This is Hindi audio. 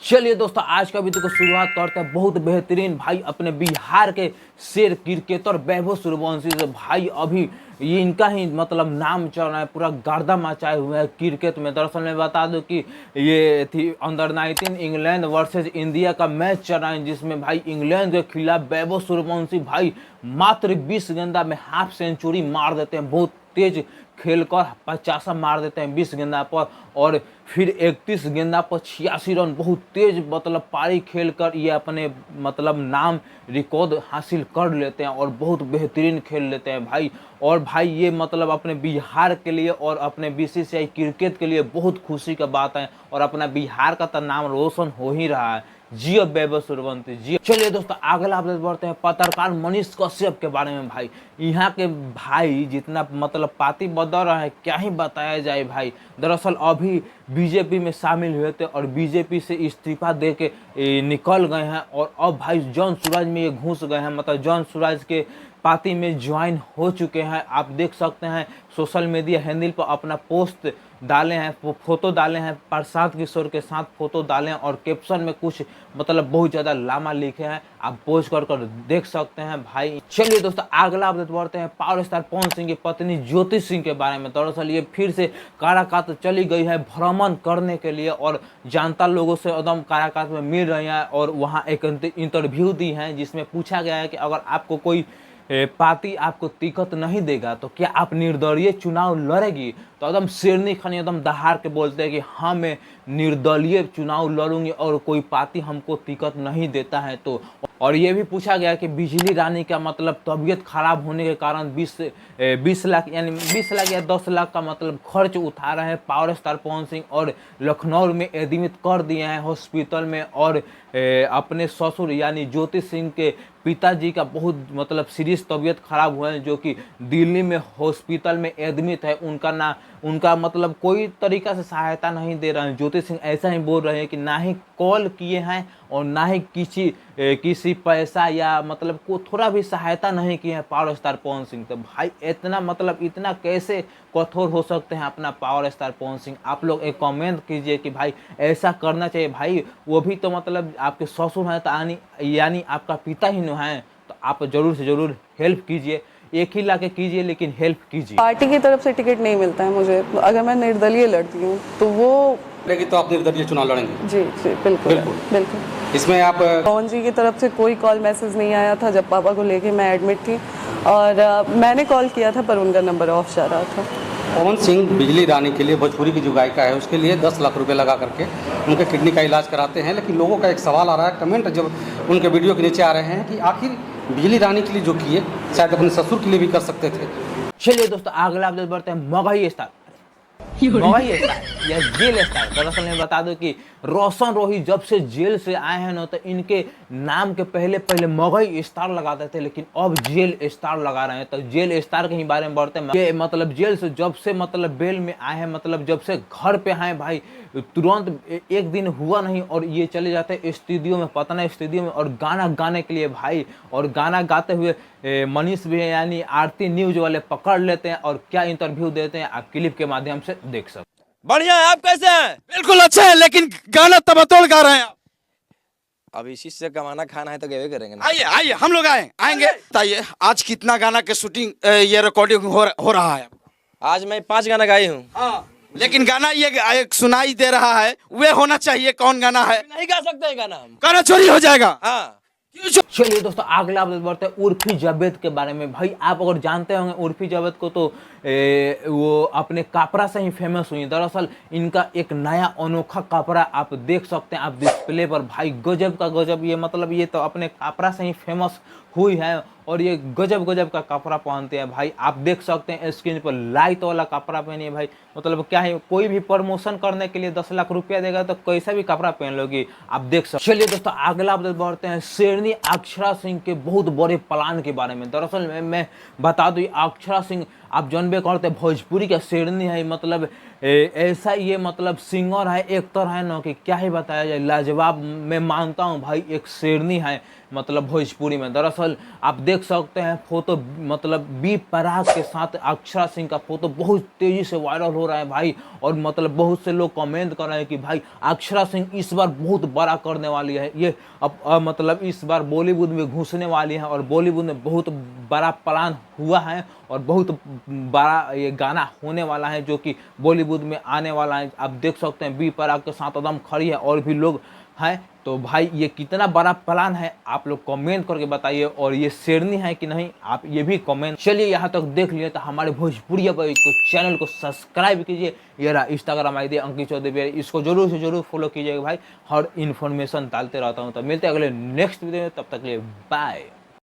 चलिए दोस्तों, आज का वीडियो को शुरुआत करते हैं बहुत बेहतरीन भाई अपने बिहार के शेर क्रिकेटर वैभव सूर्यवंशी से। भाई अभी ये इनका ही मतलब नाम चल रहा है, पूरा गर्दा मचाए हुए है क्रिकेट में। दरअसल मैं बता दूं कि ये थी अंडर-19 इंग्लैंड वर्सेस इंडिया का मैच चल रहा है, जिसमें भाई इंग्लैंड के खिलाफ वैभव सूर्यवंशी भाई मात्र 20 गेंदा में हाफ सेंचुरी मार देते हैं। बहुत तेज खेलकर 50 मार देते हैं 20 गेंदा पर, और फिर 31 गेंदा पर 86 रन बहुत तेज मतलब पारी खेलकर ये अपने मतलब नाम रिकॉर्ड हासिल कर लेते हैं और बहुत बेहतरीन खेल लेते हैं भाई। और भाई ये मतलब अपने बिहार के लिए और अपने बीसीसीआई क्रिकेट के लिए बहुत खुशी का बात है, और अपना बिहार का तो नाम रोशन हो ही रहा है। जियो वैभव सूर्यवंशी जियो। चलिए दोस्तों, अगला अपडेट बढ़ते हैं पत्रकार मनीष कश्यप के बारे में। भाई यहाँ के भाई जितना मतलब पार्टी बदल रहा है क्या ही बताया जाए भाई। दरअसल अभी बीजेपी में शामिल हुए थे और बीजेपी से इस्तीफा दे के निकल गए हैं, और अब भाई जॉन सूरज में ये घुस गए हैं, मतलब जॉन सूरज के पार्टी में ज्वाइन हो चुके हैं। आप देख सकते हैं सोशल मीडिया हैंडल पर अपना पोस्ट डाले हैं, फोटो डाले हैं, प्रशांत किशोर के साथ फोटो डाले हैं, और कैप्शन में कुछ मतलब बहुत ज़्यादा लामा लिखे हैं, आप पोस्ट कर देख सकते हैं भाई। चलिए दोस्तों, अगला अपडेट बढ़ते हैं पावर स्टार पवन सिंह की पत्नी ज्योति सिंह के बारे में। दरअसल ये फिर से काराकाट चली गई है भ्रमण करने के लिए, और जनता लोगों से एकदम काराकाट में मिल रही है, और वहाँ एक इंटरव्यू दी है जिसमें पूछा गया है कि अगर आपको कोई पार्टी आपको टिकट नहीं देगा तो क्या आप निर्दलीय चुनाव लड़ेगी। तो एकदम शेरनी खानी एकदम दहाड़ के बोलते हैं कि हाँ मैं निर्दलीय चुनाव लड़ूंगी और कोई पार्टी हमको टिकट नहीं देता है तो। और ये भी पूछा गया कि बिजली रानी का मतलब तबीयत खराब होने के कारण 20 लाख यानी 20 लाख या 10 लाख का मतलब खर्च उठा रहे हैं पावर स्टार पवन सिंह, और लखनऊ में एडमिट कर दिए हैं हॉस्पिटल में। और अपने ससुर यानी ज्योति सिंह के पिताजी का बहुत मतलब सीरियस तबीयत खराब हुआ है, जो कि दिल्ली में हॉस्पिटल में एडमिट है। उनका मतलब कोई तरीका से सहायता नहीं दे रहे हैं। ज्योति सिंह ऐसा ही बोल रहे हैं कि ना ही कॉल किए हैं और ना ही किसी पैसा या मतलब को थोड़ा भी सहायता नहीं किए हैं पावर स्टार पवन सिंह। तो भाई इतना मतलब इतना कैसे कठोर हो सकते हैं अपना पावर स्टार पवन सिंह। आप लोग एक कमेंट कीजिए कि भाई ऐसा करना चाहिए भाई। वो भी तो मतलब आपके ससुर हैं तो यानी आपका पिता ही न है, तो आप जरूर से जरूर हेल्प कीजिए, एक ही लाके कीजिए लेकिन हेल्प कीजिए। पार्टी की तरफ से टिकट नहीं मिलता है मुझे, अगर मैं निर्दलीय लड़ती हूँ तो वो लेकिन तो आप निर्दलीय चुनाव लड़ेंगे? जी जी बिल्कुल बिल्कुल। इसमें आप पवन जी की तरफ से कोई कॉल मैसेज नहीं आया था जब पापा को लेके मैं एडमिट थी, और मैंने कॉल किया था पर उनका नंबर ऑफ जा रहा था। पवन सिंह बिजली रानी के लिए भोजपुरी की जो गायिका है उसके लिए 10 लाख रुपए लगा करके उनके किडनी का इलाज कराते हैं। लेकिन लोगों का एक सवाल आ रहा है, कमेंट जब उनके वीडियो के नीचे आ रहे हैं कि आखिर बिजली रानी के लिए जो किए शायद अपने ससुर के लिए भी कर सकते थे। चलिए दोस्तों, अगला अपडेट बढ़ते हैं मगही स्टार या जेल स्टार। दरअसल मैं बता दूं कि रोशन रोही जब से जेल से आए हैं ना, तो इनके नाम के पहले मगही स्टार लगाते थे, लेकिन अब जेल स्टार लगा रहे हैं। तो जेल स्टार के ही बारे में बढ़ते हैं। ये मतलब जेल से जब से मतलब बेल में आए हैं, मतलब जब से घर पे आए भाई, तुरंत एक दिन हुआ नहीं और ये चले जाते हैं स्टूडियो में, पटना स्टूडियो में, और गाना गाने के लिए भाई। और गाना गाते हुए मनीष भी यानी आरती न्यूज वाले पकड़ लेते हैं, और क्या इंटरव्यू देते हैं आप क्लिप के माध्यम से देख सकते हैं। बढ़िया है, आप कैसे हैं? बिल्कुल अच्छे हैं, लेकिन गाना तबतोड़ गा रहे हैं आप। अब इसी से कमाना खाना है तो गेवे करेंगे ना। आइए आइए, हम लोग आएंगे। बताइए आज कितना गाना के शूटिंग ये रिकॉर्डिंग हो रहा है? आज मैं 5 गाना गाई हूँ। हाँ, लेकिन गाना ये एक सुनाई दे रहा है, वे होना चाहिए। कौन गाना है? नहीं गा सकते हैं गाना हम। गाना चोरी हो जाएगा। हाँ, चलिए दोस्तों, अगला अपडेट बढ़ते हैं उर्फी जावेद के बारे में। भाई आप अगर जानते होंगे उर्फी जावेद को, तो वो अपने कपड़ा से ही फेमस हुई। दरअसल इनका एक नया अनोखा कपड़ा आप देख सकते हैं आप डिस्प्ले पर। भाई गजब का गजब, ये मतलब ये तो अपने कपड़ा से ही फेमस हुई है, और ये गजब का कपड़ा पहनते हैं भाई। आप देख सकते हैं स्क्रीन पर लाइट वाला कपड़ा पहनिए भाई। मतलब क्या है, कोई भी प्रमोशन करने के लिए 10 लाख रुपया देगा तो कैसा भी कपड़ा पहन लोगी, आप देख सकते। चलिए दोस्तों, अगला अपडेट बढ़ते हैं शेरनी अक्षरा सिंह के बहुत बड़े प्लान के बारे में। दरअसल मैं बता दूं, अक्षरा सिंह आप जानबे करते भोजपुरी का शेरनी है, मतलब ऐसा ये मतलब सिंगर है, एक्टर है ना कि क्या ही बताया जाए, लाजवाब। मैं मानता हूँ भाई एक शेरनी है मतलब भोजपुरी में। दरअसल आप देख सकते हैं फोटो, मतलब बी पराग के साथ अक्षरा सिंह का फोटो बहुत तेजी से वायरल हो रहा है भाई। और मतलब बहुत से लोग कमेंट कर रहे हैं कि भाई अक्षरा सिंह इस बार बहुत बड़ा करने वाली है, ये अब मतलब इस बार बॉलीवुड में घुसने वाली है और बॉलीवुड में बहुत बड़ा प्लान हुआ है और बहुत बड़ा ये गाना होने वाला है जो कि बॉलीवुड में आने वाला है। आप देख सकते हैं बी पराग के साथ एकदम खड़ी है और भी लोग हैं। तो भाई ये कितना बड़ा प्लान है आप लोग कमेंट करके बताइए, और ये शेरनी है कि नहीं आप ये भी कमेंट। चलिए यहाँ तक देख लिए तो हमारे भोजपुरिया पर इसको चैनल को सब्सक्राइब कीजिए। ये रहा इंस्टाग्राम आईडी अंकित चौधरी, इसको जरूर से जरूर फॉलो कीजिएगा भाई, हर इन्फॉर्मेशन डालते रहता हूँ। तो मिलते हैं अगले नेक्स्ट वीडियो में, तब तक के लिए बाय।